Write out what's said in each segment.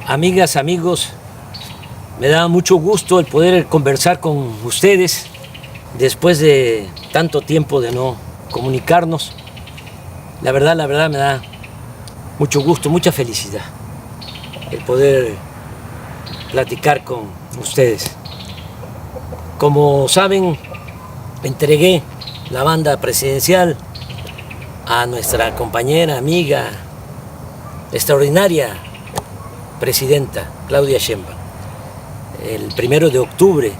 Amigas, amigos, me da mucho gusto el poder conversar con ustedes después de tanto tiempo de no comunicarnos. La verdad me da mucho gusto, mucha felicidad el poder platicar con ustedes. Como saben, entregué la banda presidencial a nuestra compañera, amiga, extraordinaria presidenta Claudia Sheinbaum el 1 de octubre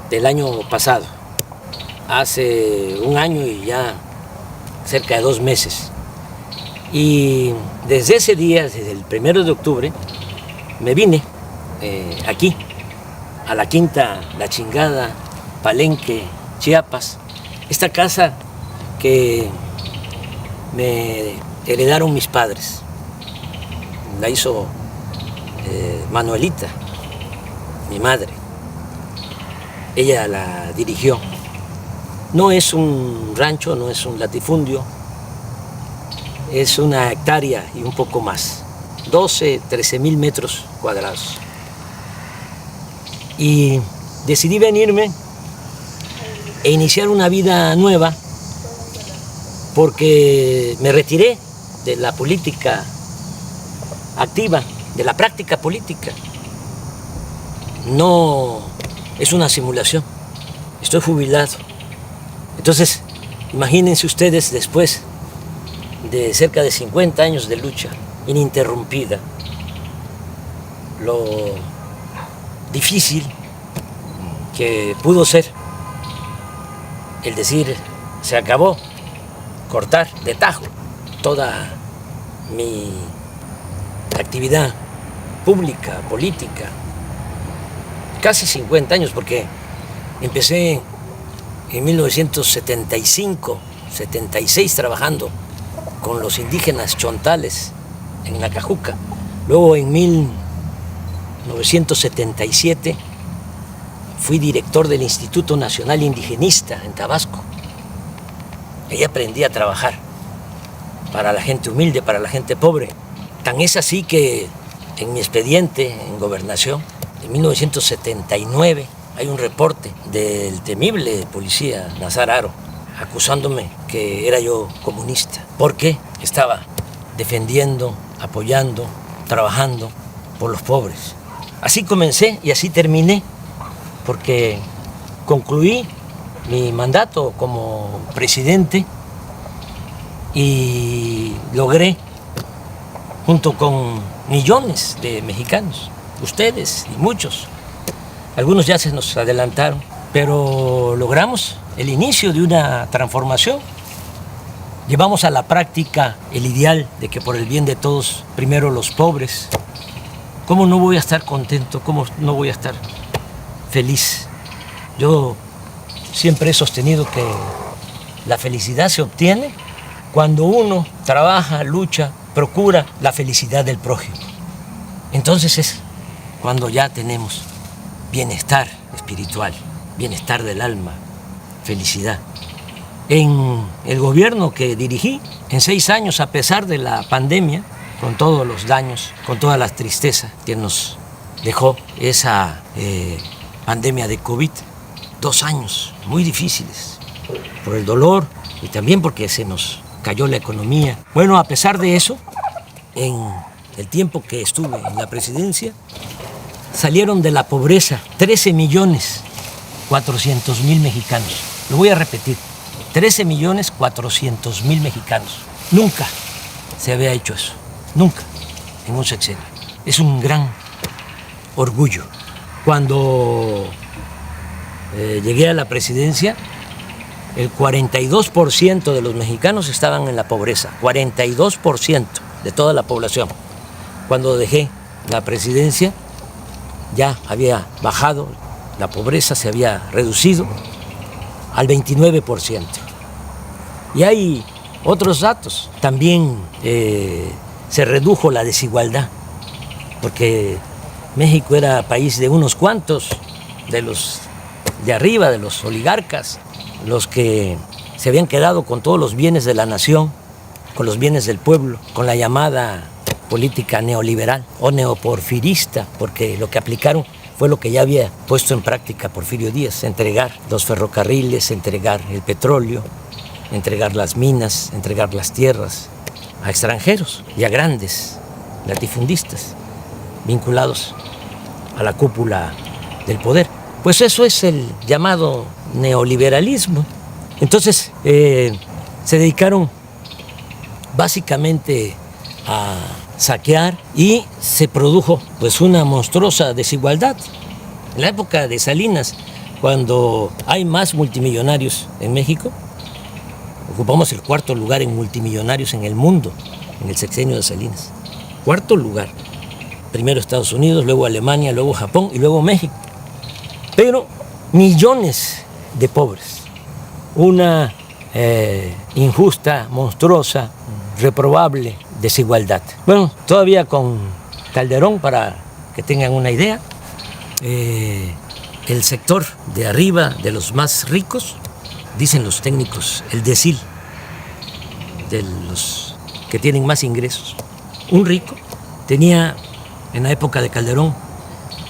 del año pasado, hace un año y ya cerca de 2 meses. Y desde ese día, desde el 1 de octubre, me vine aquí, a la Quinta La Chingada, Palenque, Chiapas, esta casa que me heredaron mis padres. La hizo Manuelita, mi madre. Ella la dirigió. No es un rancho, no es un latifundio, es una hectárea y un poco más, 13,000 metros cuadrados. Y decidí venirme e iniciar una vida nueva porque me retiré de la política activa, de la práctica política. No es una simulación, estoy jubilado. Entonces, imagínense ustedes, después de cerca de 50 años de lucha ininterrumpida, lo difícil que pudo ser el decir, se acabó, cortar de tajo toda mi actividad pública, política, casi 50 años, porque empecé en 1975, 76 trabajando con los indígenas chontales en Nacajuca. Luego en 1977 fui director del Instituto Nacional Indigenista en Tabasco. Ahí aprendí a trabajar para la gente humilde, para la gente pobre. Tan es así que en mi expediente en Gobernación, en 1979, hay un reporte del temible policía Nazar Haro acusándome que era yo comunista, porque estaba defendiendo, apoyando, trabajando por los pobres. Así comencé y así terminé, porque concluí mi mandato como presidente y logré, junto con millones de mexicanos, ustedes y muchos, algunos ya se nos adelantaron, pero logramos el inicio de una transformación. Llevamos a la práctica el ideal de que por el bien de todos, primero los pobres. ¿Cómo no voy a estar contento? ¿Cómo no voy a estar feliz? Yo siempre he sostenido que la felicidad se obtiene cuando uno trabaja, lucha, procura la felicidad del prójimo. Entonces es cuando ya tenemos bienestar espiritual, bienestar del alma, felicidad. En el gobierno que dirigí, en 6 años, a pesar de la pandemia, con todos los daños, con toda la tristeza que nos dejó esa pandemia de COVID, 2 años muy difíciles, por el dolor y también porque se nos cayó la economía. Bueno, a pesar de eso, en el tiempo que estuve en la presidencia, salieron de la pobreza 13,400,000 mexicanos. Lo voy a repetir, 13,400,000 mexicanos. Nunca se había hecho eso, nunca, en un sexenio. Es un gran orgullo. Cuando llegué a la presidencia, el 42% de los mexicanos estaban en la pobreza, 42% de toda la población. Cuando dejé la presidencia, ya había bajado, la pobreza se había reducido al 29%. Y hay otros datos. También se redujo la desigualdad, porque México era país de unos cuantos, de los de arriba, de los oligarcas, los que se habían quedado con todos los bienes de la nación, con los bienes del pueblo, con la llamada política neoliberal o neoporfirista, porque lo que aplicaron fue lo que ya había puesto en práctica Porfirio Díaz: entregar los ferrocarriles, entregar el petróleo, entregar las minas, entregar las tierras a extranjeros y a grandes latifundistas vinculados a la cúpula del poder. Pues eso es el llamado neoliberalismo. Entonces se dedicaron básicamente a saquear y se produjo pues una monstruosa desigualdad. En la época de Salinas, cuando hay más multimillonarios en México, ocupamos el 4º lugar en multimillonarios en el mundo, en el sexenio de Salinas. 4º lugar. Primero Estados Unidos, luego Alemania, luego Japón y luego México. Pero millones de pobres. Una injusta, monstruosa, reprobable desigualdad. Bueno, todavía con Calderón, para que tengan una idea, el sector de arriba, de los más ricos, dicen los técnicos, el decil de los que tienen más ingresos. Un rico tenía en la época de Calderón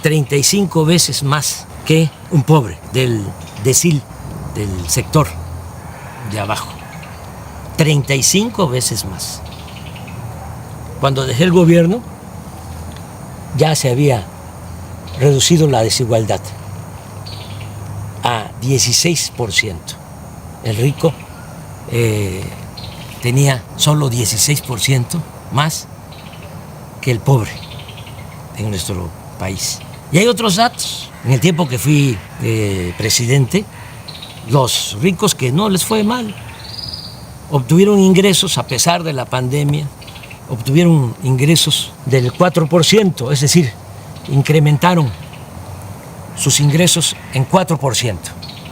35 veces más que un pobre del decil, del sector de abajo. 35 veces más. Cuando dejé el gobierno ya se había reducido la desigualdad a 16%. El rico tenía solo 16% más que el pobre en nuestro país. Y hay otros datos. En el tiempo que fui presidente, los ricos que no les fue mal obtuvieron ingresos a pesar de la pandemia, obtuvieron ingresos del 4%, es decir, incrementaron sus ingresos en 4%,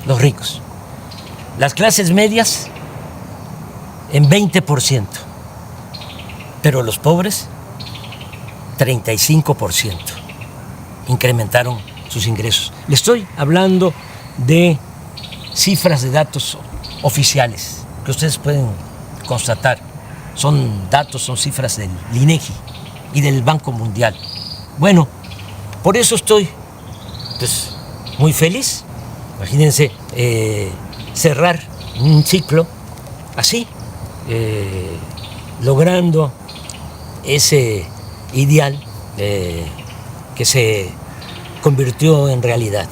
los ricos. Las clases medias en 20%, pero los pobres 35% incrementaron sus ingresos. Le estoy hablando de cifras de datos oficiales que ustedes pueden constatar. Son datos, son cifras del INEGI y del Banco Mundial. Bueno, por eso estoy pues muy feliz. Imagínense cerrar un ciclo así, logrando ese ideal que se convirtió en realidad.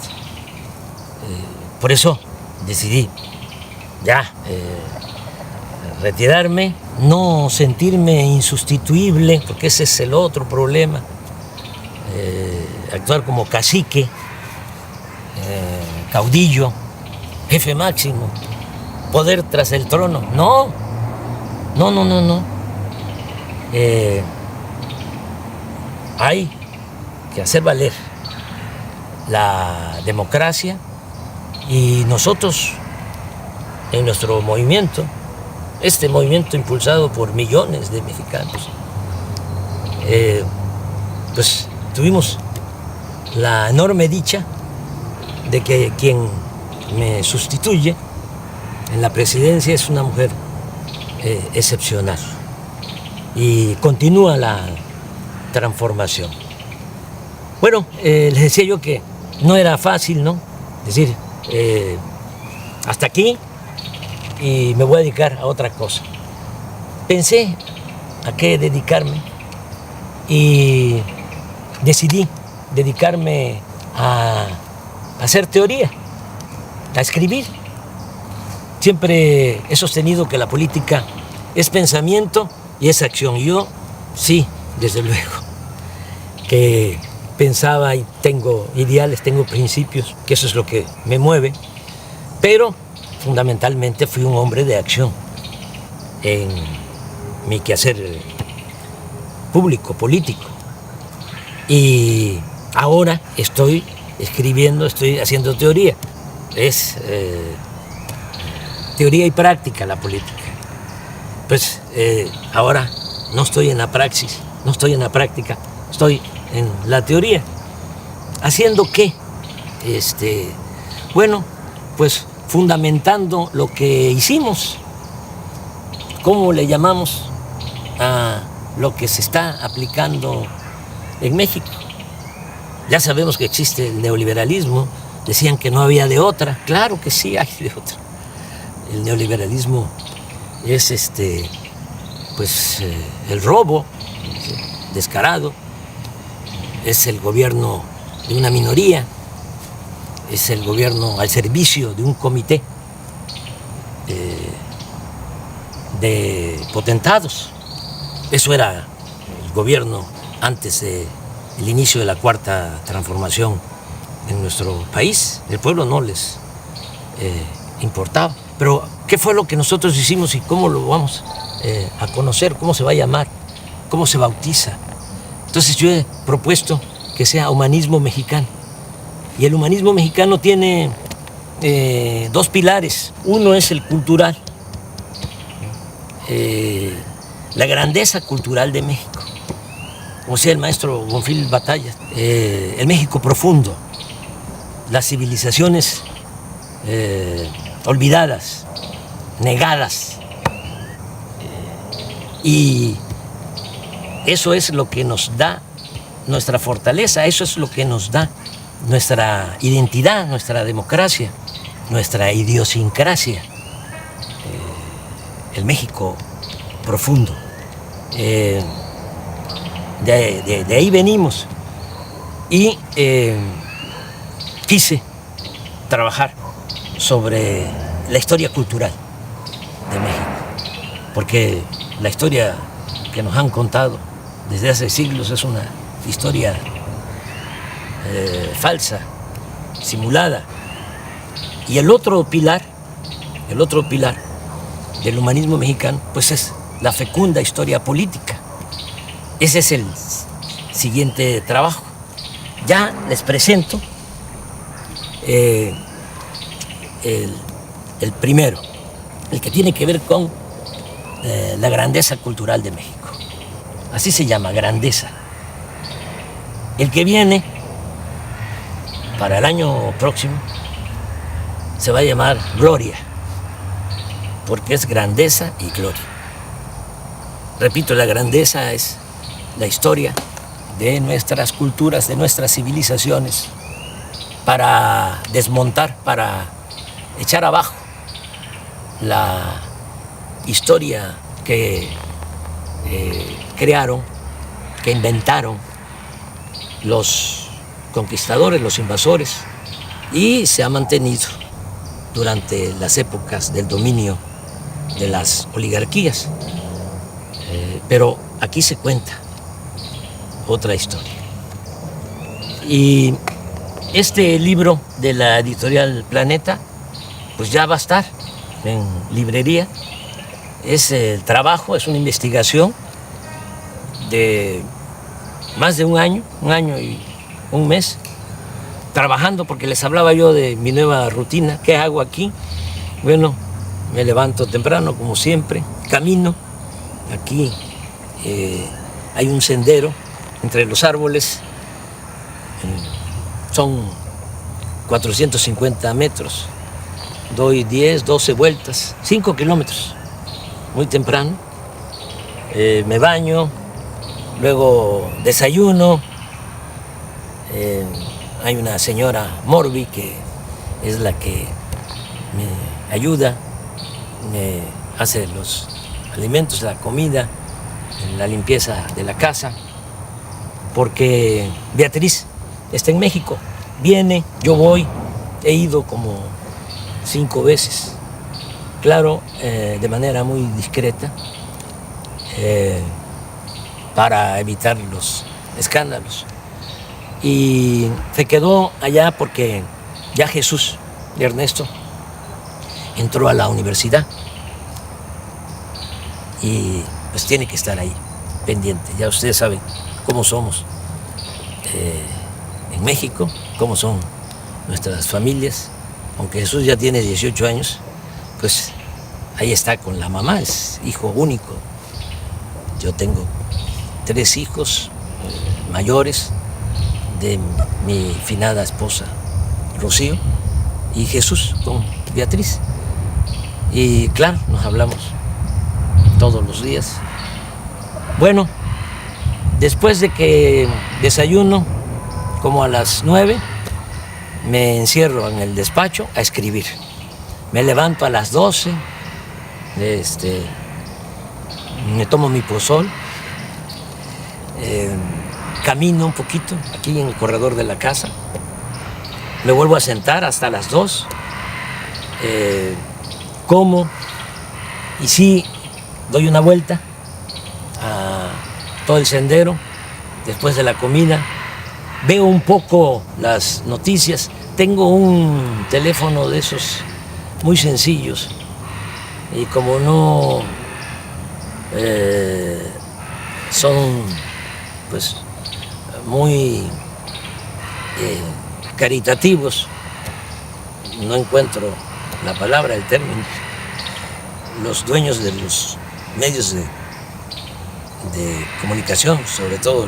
Por eso decidí ya retirarme, no sentirme insustituible, porque ese es el otro problema, actuar como cacique, caudillo, jefe máximo, poder tras el trono. No. Hay que hacer valer la democracia y nosotros en nuestro movimiento, este movimiento impulsado por millones de mexicanos, pues tuvimos la enorme dicha de que quien me sustituye en la presidencia es una mujer excepcional y continúa la transformación. Bueno, les decía yo que no era fácil, ¿no? Es decir, hasta aquí y me voy a dedicar a otra cosa. Pensé a qué dedicarme y decidí dedicarme a hacer teoría, a escribir. Siempre he sostenido que la política es pensamiento y es acción. Yo sí, desde luego, que pensaba y tengo ideales, tengo principios, que eso es lo que me mueve, pero fundamentalmente fui un hombre de acción en mi quehacer público, político. Y ahora estoy escribiendo, estoy haciendo teoría. Es teoría y práctica la política. Pues ahora no estoy en la praxis, no estoy en la práctica, estoy en la teoría. ¿Haciendo qué? Bueno, pues fundamentando lo que hicimos. ¿Cómo le llamamos a lo que se está aplicando en México. Ya sabemos que existe el neoliberalismo, decían que no había de otra, claro que sí hay de otra. El neoliberalismo es el robo descarado, es el gobierno de una minoría, es el gobierno al servicio de un comité de potentados. Eso era el gobierno antes del inicio de la Cuarta Transformación en nuestro país. El pueblo no les importaba. Pero, ¿qué fue lo que nosotros hicimos y cómo lo vamos a conocer? ¿Cómo se va a llamar? ¿Cómo se bautiza? Entonces yo he propuesto que sea humanismo mexicano. Y el humanismo mexicano tiene dos pilares. Uno es el cultural, la grandeza cultural de México. Como decía el maestro Bonfil Batalla, el México profundo, las civilizaciones olvidadas, negadas. Y eso es lo que nos da nuestra fortaleza, eso es lo que nos da nuestra identidad, nuestra democracia, nuestra idiosincrasia. El México profundo. De ahí venimos. Y quise trabajar sobre la historia cultural de México, porque la historia que nos han contado desde hace siglos es una historia falsa, simulada. Y el otro pilar del humanismo mexicano, pues es la fecunda historia política. Ese es el siguiente trabajo. Ya les presento el primero, el que tiene que ver con la grandeza cultural de México. Así se llama, grandeza. El que viene para el año próximo se va a llamar Gloria, porque es grandeza y gloria. Repito, la grandeza es la historia de nuestras culturas, de nuestras civilizaciones, para desmontar, para echar abajo la historia que crearon, que inventaron los conquistadores, los invasores, y se ha mantenido durante las épocas del dominio de las oligarquías. Pero aquí se cuenta otra historia. Y este libro de la editorial Planeta, pues ya va a estar en librería. Es el trabajo, es una investigación de más de un año y un mes, trabajando, porque les hablaba yo de mi nueva rutina. ¿Qué hago aquí? Bueno, me levanto temprano, como siempre, camino. Aquí hay un sendero entre los árboles, son 450 metros, doy 10, 12 vueltas, 5 kilómetros, muy temprano. Me baño, luego desayuno. Hay una señora Morbi que es la que me ayuda, me hace los alimentos, la comida, la limpieza de la casa, porque Beatriz está en México, viene, yo voy, he ido como 5 veces, claro, de manera muy discreta, para evitar los escándalos. Y se quedó allá porque ya Jesús, Ernesto, entró a la universidad y pues tiene que estar ahí, pendiente. Ya ustedes saben cómo somos en México, cómo son nuestras familias. Aunque Jesús ya tiene 18 años, pues ahí está con la mamá, es hijo único. Yo tengo 3 hijos mayores de mi finada esposa Rocío y Jesús con Beatriz. Y claro, nos hablamos todos los días. Bueno, Después de que desayuno, como a las 9, me encierro en el despacho a escribir. Me levanto a las 12, me tomo mi pozol, camino un poquito aquí en el corredor de la casa, me vuelvo a sentar hasta las 2, como y sí doy una vuelta a todo el sendero después de la comida, veo un poco las noticias, tengo un teléfono de esos muy sencillos y como no son pues muy caritativos, no encuentro la palabra, el término, los dueños de los medios de comunicación, sobre todo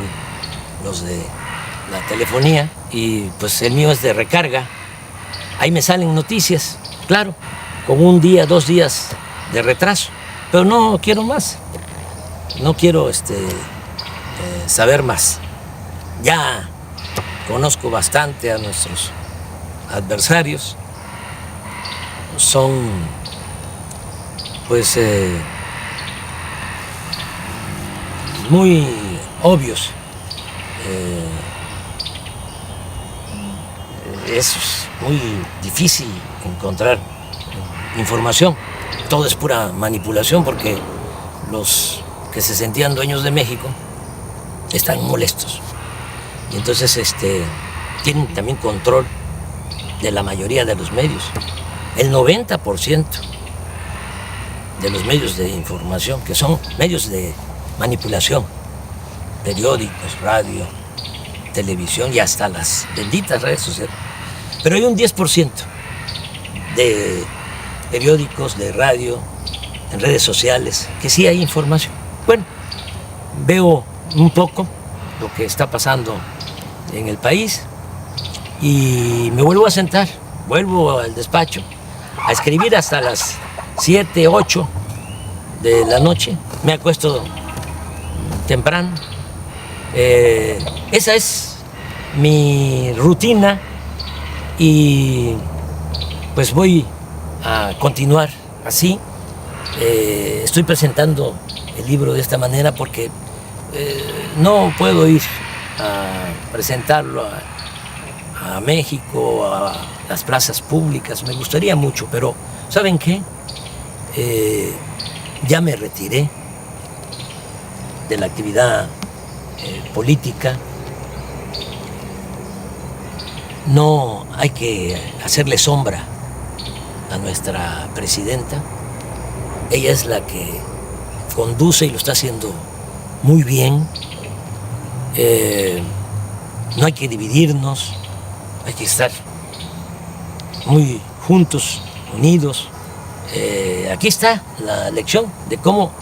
los de la telefonía, y pues el mío es de recarga, ahí me salen noticias, claro, con 1 día, 2 días de retraso, pero no quiero más, no quiero saber más. Ya conozco bastante a nuestros adversarios, son pues muy obvios. Es muy difícil encontrar información, todo es pura manipulación porque los que se sentían dueños de México están molestos y entonces tienen también control de la mayoría de los medios. El 90% de los medios de información, que son medios de manipulación, periódicos, radio, televisión y hasta las benditas redes sociales. Pero hay un 10% de periódicos, de radio, en redes sociales, que sí hay información. Bueno, veo un poco lo que está pasando en el país y me vuelvo a sentar, vuelvo al despacho a escribir hasta las 7, 8 de la noche. Me acuesto temprano. Esa es mi rutina y pues voy a continuar así. Estoy presentando el libro de esta manera porque no puedo ir a presentarlo a México, a las plazas públicas. Me gustaría mucho, pero ¿saben qué? Ya me retiré de la actividad política. No hay que hacerle sombra a nuestra presidenta. Ella es la que conduce y lo está haciendo muy bien. No hay que dividirnos, hay que estar muy juntos, unidos. Aquí está la lección de cómo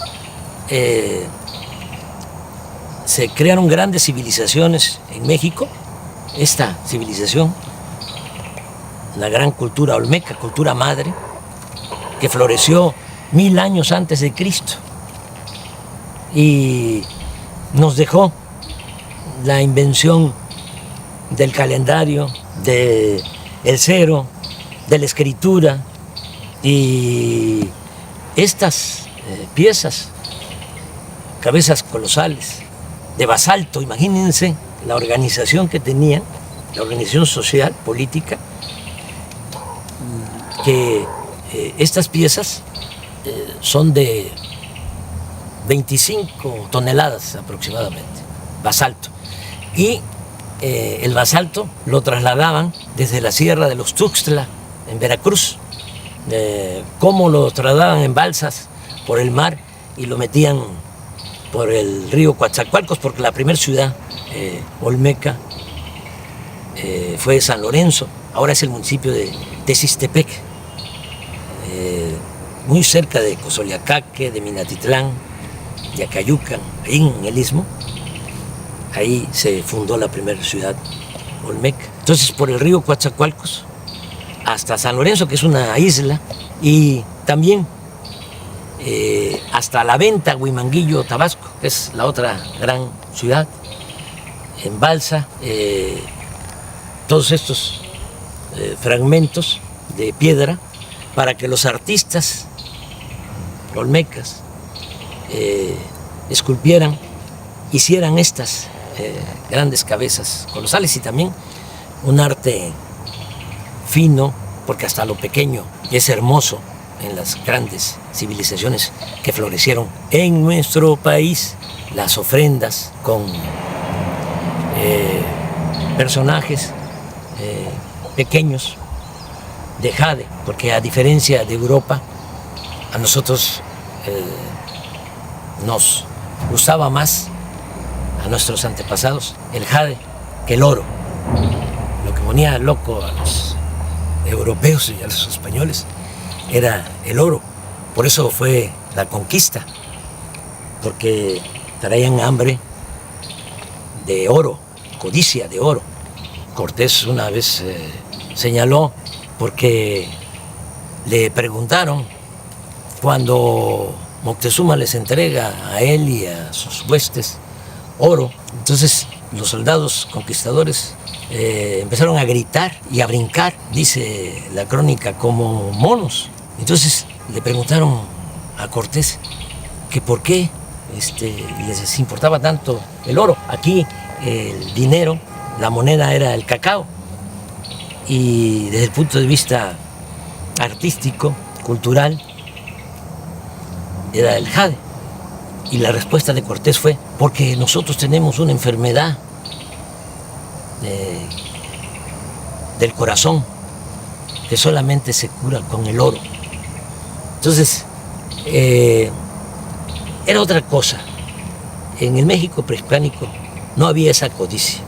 se crearon grandes civilizaciones en México. Esta civilización, la gran cultura olmeca, cultura madre, que floreció 1000 años antes de Cristo y nos dejó la invención del calendario, del cero, de la escritura y estas piezas, cabezas colosales de basalto. Imagínense la organización que tenían, la organización social, política, que estas piezas son de 25 toneladas aproximadamente, basalto. Y el basalto lo trasladaban desde la Sierra de los Tuxtla, en Veracruz, cómo lo trasladaban en balsas por el mar y lo metían por el río Coatzacoalcos, porque la primera ciudad olmeca fue San Lorenzo, ahora es el municipio de Texistepec, muy cerca de Cozoleacaque, de Minatitlán, de Acayucan, ahí en el Istmo. Ahí se fundó la primera ciudad olmeca. Entonces, por el río Coatzacoalcos hasta San Lorenzo, que es una isla, y también hasta La Venta, Huimanguillo, Tabasco, que es la otra gran ciudad. en balsa, todos estos fragmentos de piedra para que los artistas olmecas esculpieran, hicieran estas grandes cabezas colosales, y también un arte fino, porque hasta lo pequeño es hermoso en las grandes civilizaciones que florecieron en nuestro país. Las ofrendas con personajes pequeños de jade, porque a diferencia de Europa, a nosotros nos gustaba más, a nuestros antepasados, el jade que el oro. Lo que ponía loco a los europeos y a los españoles era el oro. Por eso fue la conquista, porque traían hambre de oro, codicia de oro. Cortés una vez señaló, porque le preguntaron cuando Moctezuma les entrega a él y a sus huestes oro. Entonces los soldados conquistadores empezaron a gritar y a brincar, dice la crónica, como monos. Entonces le preguntaron a Cortés que por qué les importaba tanto el oro. Aquí el dinero, la moneda era el cacao, y desde el punto de vista artístico, cultural, era el jade. Y la respuesta de Cortés fue: porque nosotros tenemos una enfermedad del corazón que solamente se cura con el oro. Entonces, era otra cosa. En el México prehispánico no había esa codicia,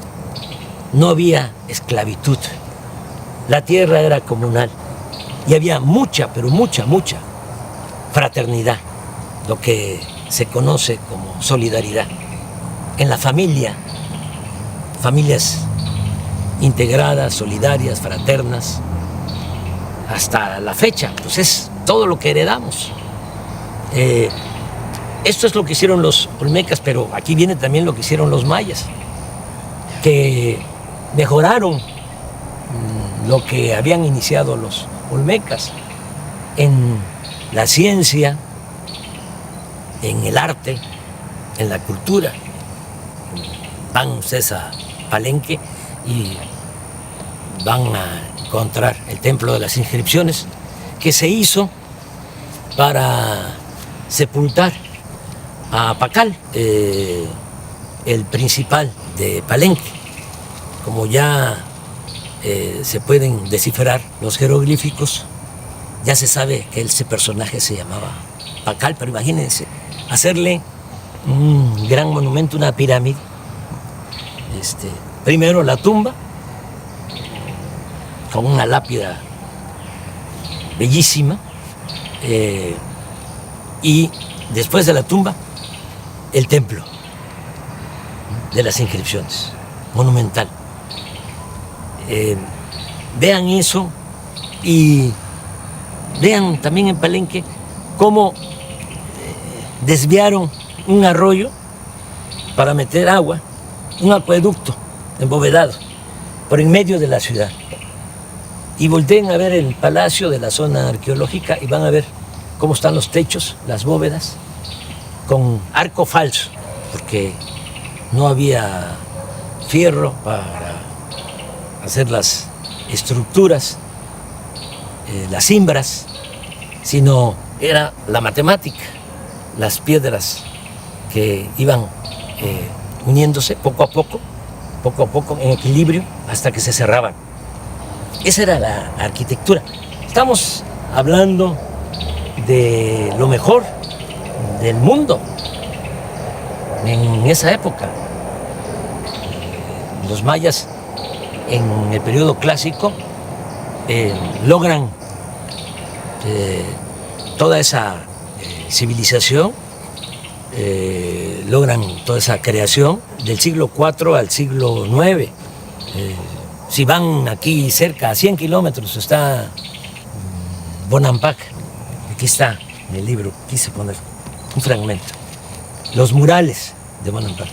no había esclavitud, la tierra era comunal y había mucha, pero mucha fraternidad, lo que se conoce como solidaridad. En la familia, familias integradas, solidarias, fraternas, hasta la fecha, pues es todo lo que heredamos. Esto es lo que hicieron los olmecas, pero aquí viene también lo que hicieron los mayas, que mejoraron lo que habían iniciado los olmecas en la ciencia, en el arte, en la cultura. Van ustedes a Palenque y van a encontrar el Templo de las Inscripciones, que se hizo para sepultar a Pacal, el principal de Palenque. Como ya se pueden descifrar los jeroglíficos, ya se sabe que ese personaje se llamaba Pacal, pero imagínense hacerle un gran monumento, una pirámide. Primero la tumba, con una lápida bellísima, y después de la tumba, el templo de las inscripciones, monumental. Vean eso, y vean también en Palenque cómo desviaron un arroyo para meter agua, un acueducto embovedado por en medio de la ciudad. Y volteen a ver el palacio de la zona arqueológica y van a ver cómo están los techos, las bóvedas, con arco falso, porque no había fierro para hacer las estructuras, las cimbras, sino era la matemática, las piedras que iban uniéndose poco a poco, en equilibrio, hasta que se cerraban. Esa era la arquitectura. Estamos hablando de lo mejor del mundo en esa época. Los mayas en el periodo clásico logran toda esa civilización, logran toda esa creación del siglo IV al siglo IX. Si van aquí cerca, a 100 kilómetros, está Bonampak. Aquí está en el libro, quise poner un fragmento. Los murales de Bonampak.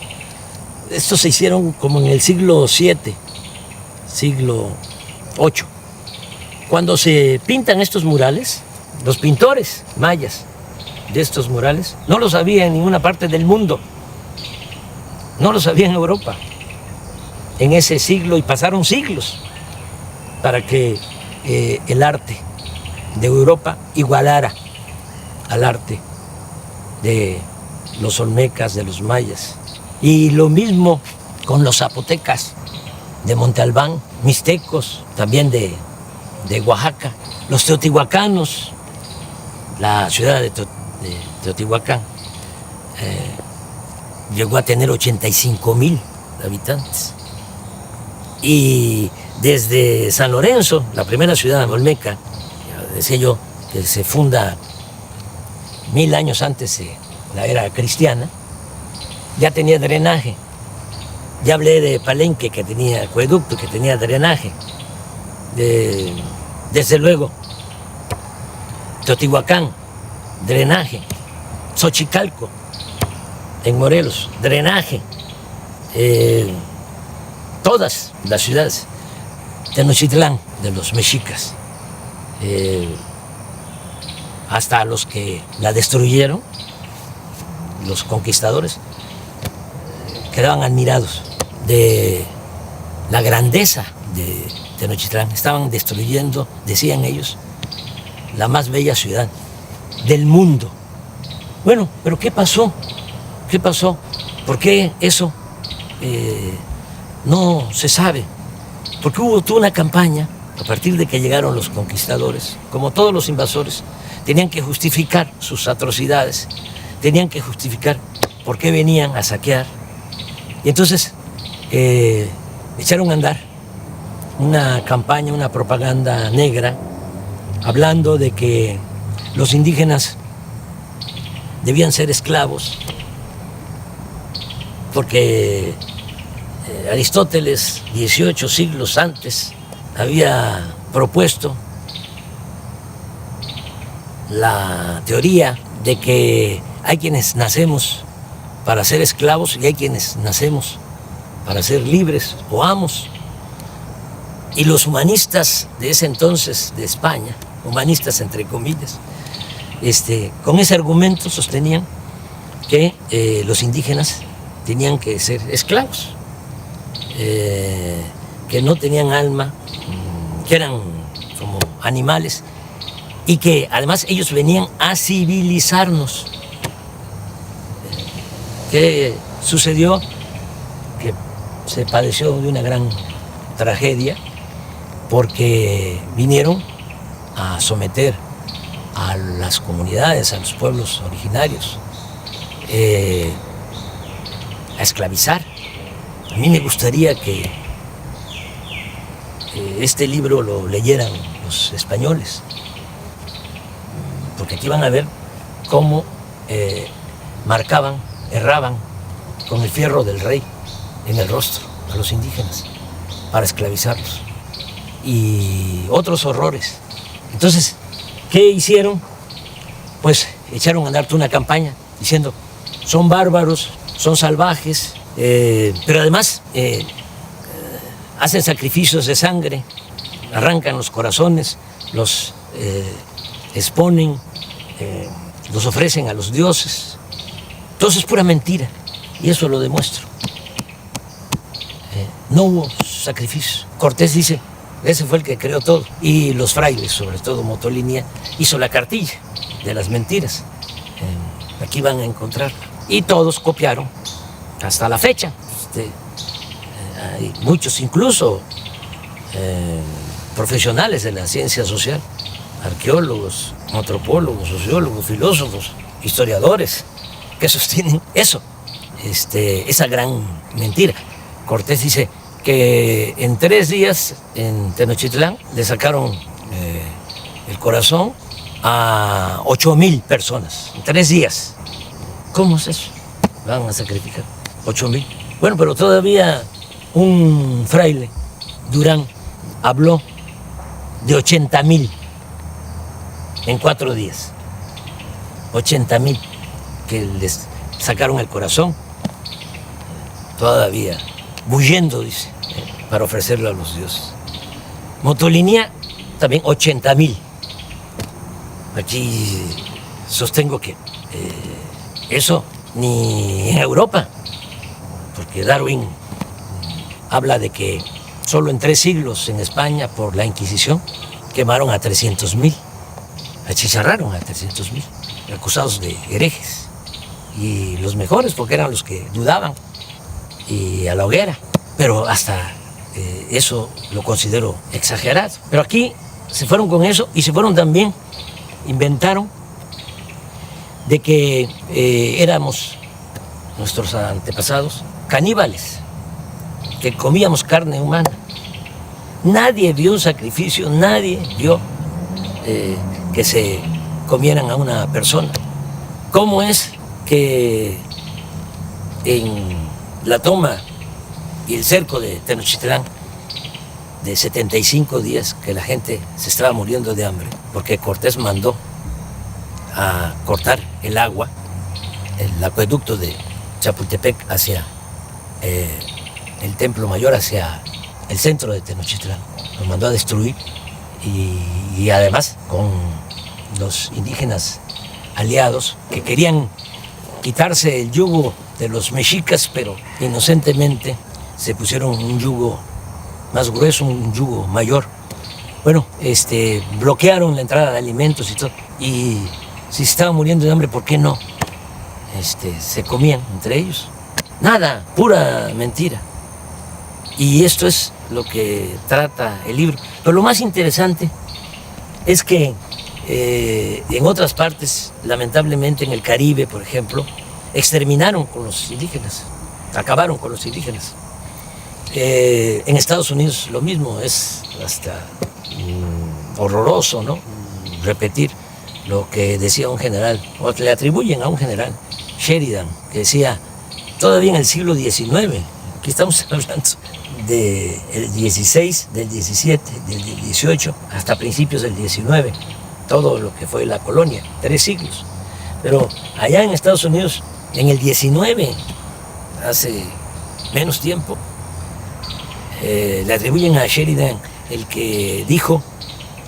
Estos se hicieron como en el siglo VII, siglo VIII. Cuando se pintan estos murales, los pintores mayas de estos murales no los había en ninguna parte del mundo, no los había en Europa en ese siglo, y pasaron siglos para que el arte de Europa igualara al arte de los olmecas, de los mayas. Y lo mismo con los zapotecas de Monte Albán, mixtecos también de Oaxaca, los teotihuacanos, la ciudad de Teotihuacán llegó a tener 85,000 habitantes. Y desde San Lorenzo, la primera ciudad olmeca, decía yo, que se funda 1000 años antes de la era cristiana, ya tenía drenaje. Ya hablé de Palenque, que tenía acueducto, que tenía drenaje. Desde luego, Teotihuacán, drenaje. Xochicalco, en Morelos, drenaje. Todas las ciudades. Tenochtitlán, de los mexicas. Hasta los que la destruyeron, los conquistadores, quedaban admirados de la grandeza de Tenochtitlán. Estaban destruyendo, decían ellos, la más bella ciudad del mundo. Bueno, pero ¿qué pasó? ¿Qué pasó? ¿Por qué eso no se sabe? Porque hubo toda una campaña a partir de que llegaron los conquistadores. Como todos los invasores, tenían que justificar sus atrocidades, tenían que justificar por qué venían a saquear. Y entonces echaron a andar una campaña, una propaganda negra, hablando de que los indígenas debían ser esclavos, porque Aristóteles, 18 siglos antes, había propuesto la teoría de que hay quienes nacemos para ser esclavos y hay quienes nacemos para ser libres o amos. Y los humanistas de ese entonces de España, humanistas entre comillas, con ese argumento sostenían que los indígenas tenían que ser esclavos, que no tenían alma, que eran como animales, y que además ellos venían a civilizarnos. ¿Qué sucedió? Que se padeció de una gran tragedia, porque vinieron a someter a las comunidades, a los pueblos originarios, a esclavizar. A mí me gustaría que este libro lo leyeran los españoles, porque aquí van a ver cómo marcaban, erraban con el fierro del rey en el rostro a los indígenas para esclavizarlos, y otros horrores. Entonces, ¿qué hicieron? Pues echaron a andar toda una campaña diciendo: son bárbaros, son salvajes, pero además hacen sacrificios de sangre, arrancan los corazones, los exponen, los ofrecen a los dioses. Todo eso es pura mentira, y eso lo demuestro. No hubo sacrificio. Cortés dice, ese fue el que creó todo. Y los frailes, sobre todo Motolinía, hizo la cartilla de las mentiras. Aquí van a encontrar. Y todos copiaron hasta la fecha. Hay muchos, incluso profesionales de la ciencia social, arqueólogos, antropólogos, sociólogos, filósofos, historiadores, que sostienen eso, esa gran mentira. Cortés dice que en 3 días en Tenochtitlán le sacaron el corazón a 8,000 personas, en 3 días. ¿Cómo es eso? Van a sacrificar 8,000. Bueno, pero todavía un fraile, Durán, habló de 80,000 en 4 días. 80,000 que les sacaron el corazón todavía bullendo, dice, para ofrecerlo a los dioses. Motolinía, también 80,000. Aquí sostengo que eso ni en Europa, porque Darwin habla de que solo en 3 siglos en España, por la Inquisición, quemaron a 300,000, achicharraron a 300,000, acusados de herejes. Y los mejores, porque eran los que dudaban, y a la hoguera. Pero hasta eso lo considero exagerado. Pero aquí se fueron con eso y se fueron también, inventaron de que éramos, nuestros antepasados, caníbales, que comíamos carne humana. Nadie vio un sacrificio, nadie vio que se comieran a una persona. ¿Cómo es que en la toma y el cerco de Tenochtitlán, de 75 días que la gente se estaba muriendo de hambre, porque Cortés mandó a cortar el agua, el acueducto de Chapultepec hacia el Templo Mayor, hacia el centro de Tenochtitlán, lo mandó a destruir, y además con los indígenas aliados que querían quitarse el yugo de los mexicas, pero inocentemente se pusieron un yugo más grueso, un yugo mayor. Bueno, bloquearon la entrada de alimentos y todo, y si se estaban muriendo de hambre, ¿por qué no? Se comían entre ellos. Nada, pura mentira. Y esto es lo que trata el libro. Pero lo más interesante es que en otras partes, lamentablemente en el Caribe, por ejemplo, exterminaron con los indígenas, acabaron con los indígenas. En Estados Unidos lo mismo, es hasta horroroso, ¿no? Repetir lo que decía un general, o le atribuyen a un general, Sheridan, que decía, todavía en el siglo XIX, aquí estamos hablando del 16, del 17, del 18, hasta principios del 19, todo lo que fue la colonia, 3 siglos. Pero allá en Estados Unidos, en el 19, hace menos tiempo, le atribuyen a Sheridan el que dijo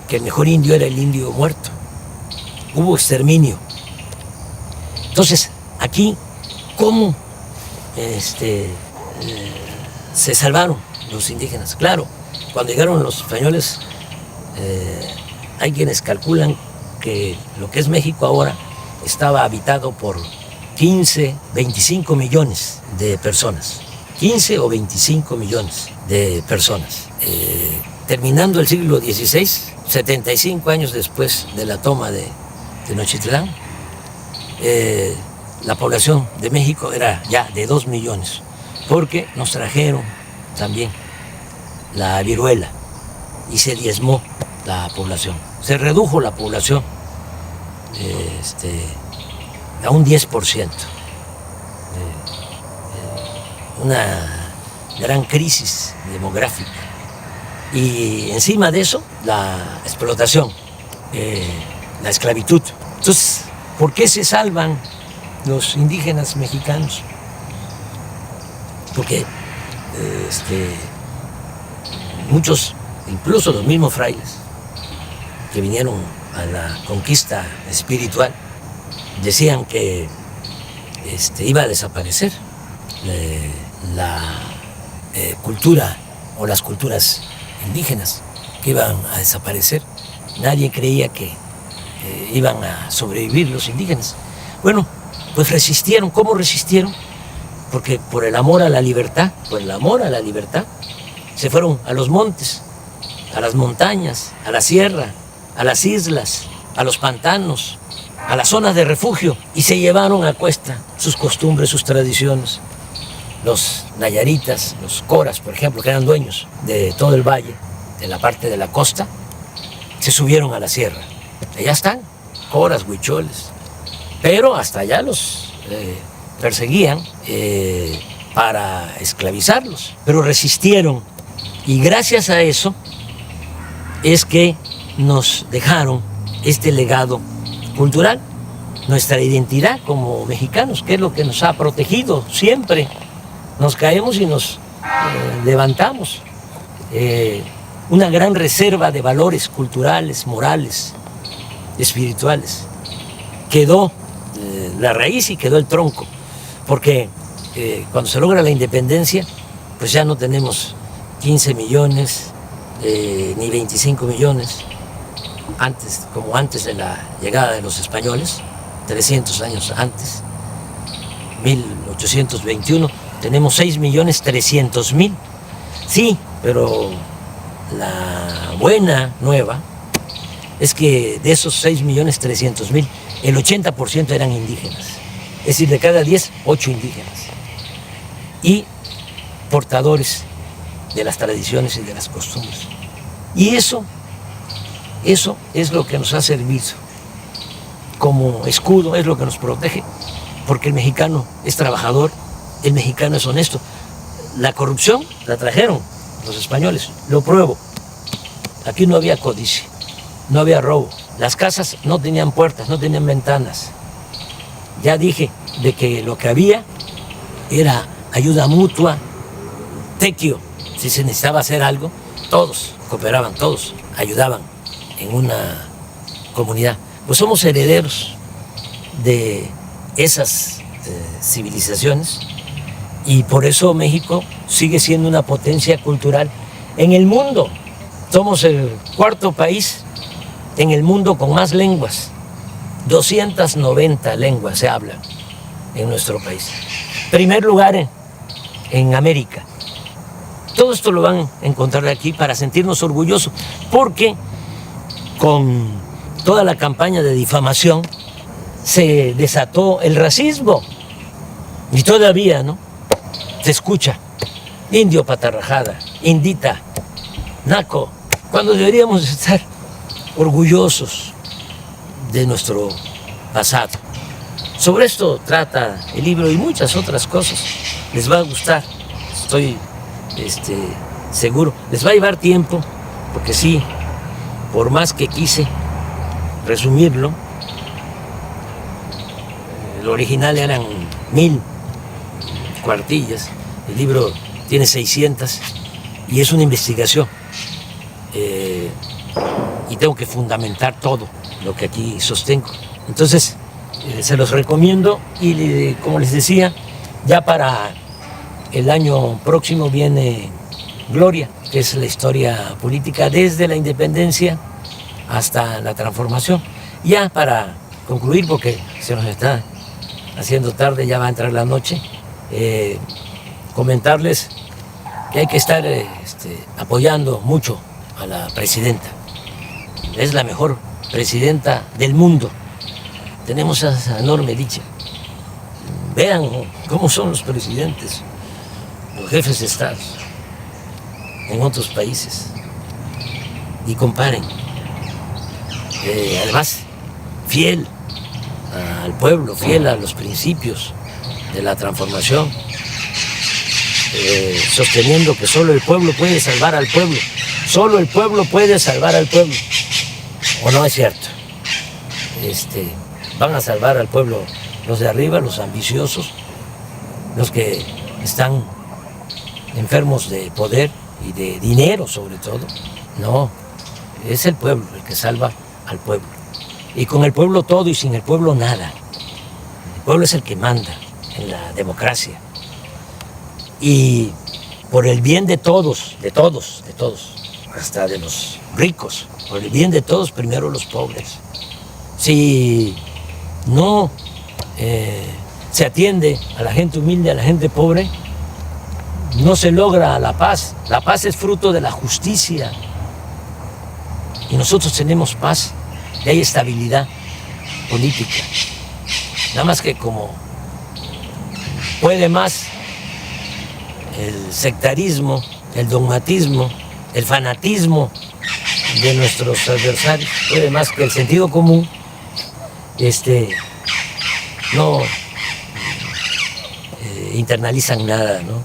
que el mejor indio era el indio muerto. Hubo exterminio. Entonces, aquí, ¿cómo se salvaron los indígenas? Claro, cuando llegaron los españoles, hay quienes calculan que lo que es México ahora estaba habitado por 15, 25 millones de personas. 15 o 25 millones de personas. Terminando el siglo XVI, 75 años después de la toma de Tenochtitlán, la población de México era ya de 2 millones, porque nos trajeron también la viruela y se diezmó la población. Se redujo la población a un 10%. Una gran crisis demográfica. Y encima de eso, la explotación, la esclavitud. Entonces, ¿por qué se salvan los indígenas mexicanos? Porque muchos, incluso los mismos frailes que vinieron a la conquista espiritual, decían que iba a desaparecer la cultura o las culturas indígenas, que iban a desaparecer. Nadie creía que iban a sobrevivir los indígenas. Bueno, pues resistieron. ¿Cómo resistieron? Porque por el amor a la libertad, se fueron a los montes, a las montañas, a la sierra, a las islas, a los pantanos, a las zonas de refugio, y se llevaron a cuesta sus costumbres, sus tradiciones. Los nayaritas, los coras, por ejemplo, que eran dueños de todo el valle, de la parte de la costa, se subieron a la sierra. Allá están, coras, huicholes. Pero hasta allá los perseguían para esclavizarlos. Pero resistieron. Y gracias a eso es que nos dejaron este legado cultural, nuestra identidad como mexicanos, que es lo que nos ha protegido siempre. nos caemos y nos levantamos. Una gran reserva de valores culturales, morales, espirituales. Quedó la raíz y quedó el tronco, porque cuando se logra la independencia, pues ya no tenemos 15 millones ni 25 millones, como antes de la llegada de los españoles, 300 años antes, 1821, tenemos 6.300.000. Sí, pero la buena nueva es que de esos 6.300.000, el 80% eran indígenas. Es decir, de cada 10, 8 indígenas. Y portadores de las tradiciones y de las costumbres. Y eso es lo que nos ha servido como escudo, es lo que nos protege, porque el mexicano es trabajador, el mexicano es honesto. La corrupción la trajeron los españoles, lo pruebo. Aquí no había codicia, no había robo. Las casas no tenían puertas, no tenían ventanas. Ya dije de que lo que había era ayuda mutua, tequio. Si se necesitaba hacer algo, todos cooperaban, todos ayudaban en una comunidad. Pues somos herederos de esas civilizaciones y por eso México sigue siendo una potencia cultural en el mundo. Somos el cuarto país en el mundo con más lenguas. 290 lenguas se hablan en nuestro país. Primer lugar en América. Todo esto lo van a encontrar aquí para sentirnos orgullosos, porque con toda la campaña de difamación se desató el racismo. Y todavía, ¿no? Se escucha indio patarrajada, indita, naco, cuando deberíamos estar orgullosos de nuestro pasado. Sobre esto trata el libro y muchas otras cosas. Les va a gustar, estoy seguro. Les va a llevar tiempo, porque sí, por más que quise resumirlo, el original eran 1000 cuartillas, el libro tiene 600 y es una investigación. Y tengo que fundamentar todo lo que aquí sostengo. Entonces, se los recomiendo y como les decía, ya para el año próximo viene Gloria, que es la historia política desde la independencia hasta la transformación. Ya para concluir, porque se nos está haciendo tarde, ya va a entrar la noche, comentarles que hay que estar apoyando mucho a la presidenta. Es la mejor presidenta del mundo. Tenemos esa enorme dicha. Vean cómo son los presidentes, los jefes de Estado en otros países y comparen. Además, fiel al pueblo, fiel a los principios de la transformación, sosteniendo que solo el pueblo puede salvar al pueblo. Solo el pueblo puede salvar al pueblo. ¿O no es cierto? Van a salvar al pueblo los de arriba, los ambiciosos, los que están enfermos de poder y de dinero sobre todo. No, es el pueblo el que salva al pueblo. Y con el pueblo todo y sin el pueblo nada. El pueblo es el que manda en la democracia. Y por el bien de todos, hasta de los ricos, por el bien de todos, primero los pobres. Si no se atiende a la gente humilde, a la gente pobre, no se logra la paz. La paz es fruto de la justicia. Y nosotros tenemos paz y hay estabilidad política. Nada más que como puede más el sectarismo, el dogmatismo, el fanatismo de nuestros adversarios, puede más que el sentido común, no internalizan nada, ¿no?,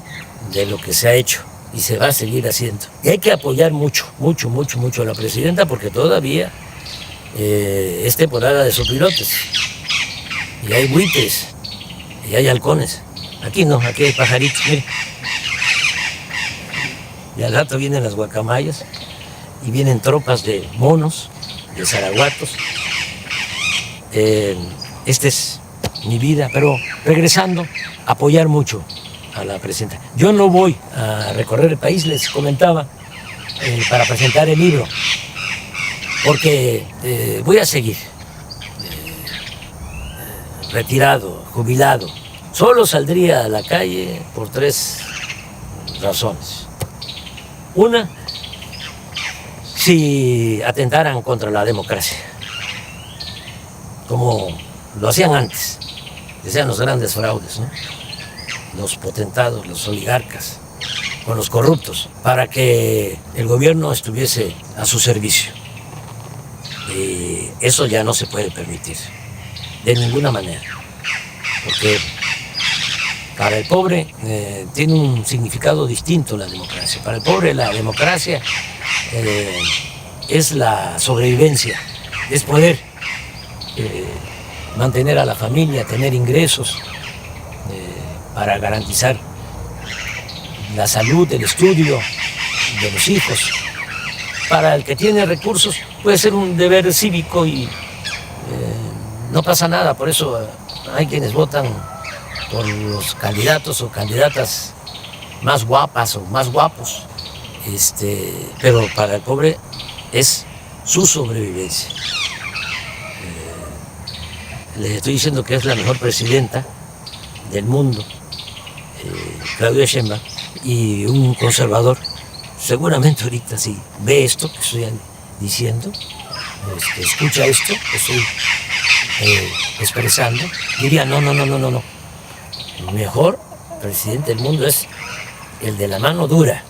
de lo que se ha hecho y se va a seguir haciendo. Y hay que apoyar mucho a la presidenta, porque todavía es temporada de sopilotes y hay buitres y hay halcones. Aquí no, aquí hay pajaritos, mire. Y al rato vienen las guacamayas y vienen tropas de monos, de zaraguatos. Esta es mi vida, pero regresando, apoyar mucho a la presidenta. Yo no voy a recorrer el país, les comentaba, para presentar el libro, porque voy a seguir retirado, jubilado. Solo saldría a la calle por 3 razones. Una, si atentaran contra la democracia, como lo hacían antes, que sean los grandes fraudes, ¿no? Los potentados, los oligarcas, con los corruptos, para que el gobierno estuviese a su servicio. Y eso ya no se puede permitir, de ninguna manera, porque para el pobre tiene un significado distinto la democracia. Para el pobre la democracia es la sobrevivencia, es poder mantener a la familia, tener ingresos para garantizar la salud, el estudio de los hijos. Para el que tiene recursos puede ser un deber cívico y no pasa nada. Por eso hay quienes votan por los candidatos o candidatas más guapas o más guapos, pero para el pobre es su sobrevivencia. Les estoy diciendo que es la mejor presidenta del mundo, Claudia Sheinbaum, y un conservador, seguramente ahorita si ve esto que estoy diciendo, escucha esto que estoy expresando, diría no. El mejor presidente del mundo es el de la mano dura,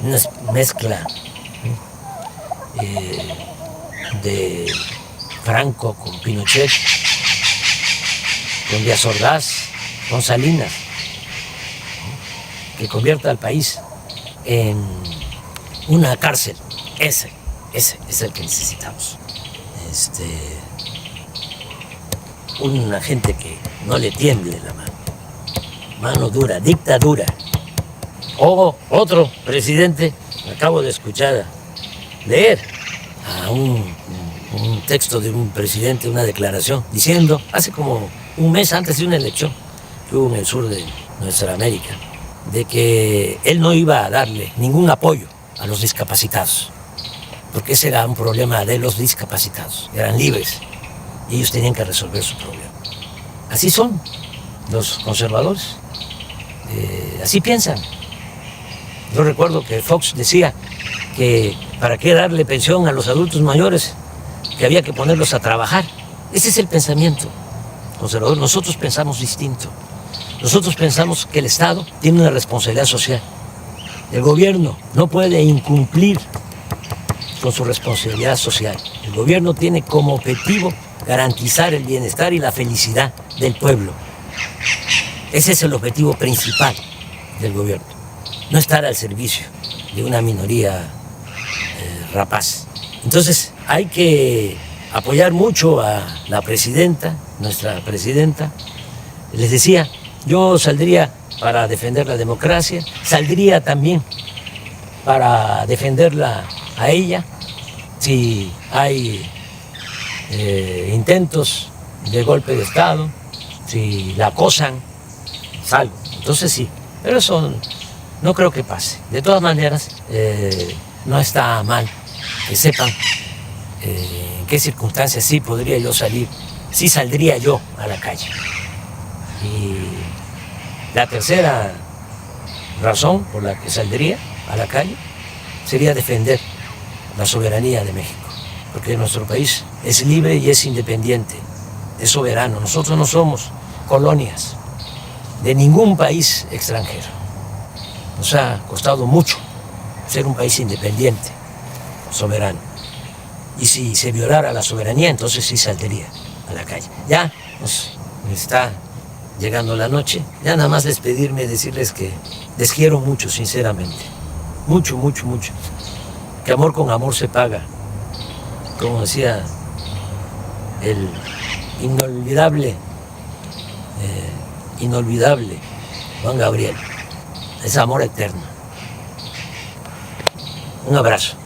una mezcla de Franco con Pinochet, con Díaz Ordaz, con Salinas, que convierta al país en una cárcel. Ese es el que necesitamos. Una gente que no le tiemble la mano dura, dictadura. O otro presidente, acabo de escuchar leer a un texto de un presidente, una declaración, diciendo, hace como un mes antes de una elección que hubo en el sur de nuestra América, de que él no iba a darle ningún apoyo a los discapacitados, porque ese era un problema de los discapacitados, eran libres y ellos tenían que resolver su problema. Así son los conservadores, así piensan. Yo recuerdo que Fox decía que para qué darle pensión a los adultos mayores, que había que ponerlos a trabajar. Ese es el pensamiento conservador. Nosotros pensamos distinto. Nosotros pensamos que el Estado tiene una responsabilidad social. El gobierno no puede incumplir con su responsabilidad social. El gobierno tiene como objetivo garantizar el bienestar y la felicidad del pueblo. Ese es el objetivo principal del gobierno. No estar al servicio de una minoría rapaz. Entonces hay que apoyar mucho a la presidenta, nuestra presidenta. Les decía, yo saldría para defender la democracia, saldría también para defenderla a ella. Si hay intentos de golpe de Estado, si la acosan, salgo. Entonces sí, pero eso no creo que pase. De todas maneras, no está mal que sepan en qué circunstancias sí podría yo salir, sí saldría yo a la calle. Y la tercera razón por la que saldría a la calle sería defender la soberanía de México, porque nuestro país es libre y es independiente, es soberano. Nosotros no somos colonias de ningún país extranjero. Nos ha costado mucho ser un país independiente, soberano. Y si se violara la soberanía, entonces sí saldría a la calle. Ya nos está llegando la noche. Ya nada más despedirme, decirles que les quiero mucho, sinceramente. Mucho, mucho, mucho. Que amor con amor se paga. Como decía el inolvidable Juan Gabriel, es amor eterno. Un abrazo.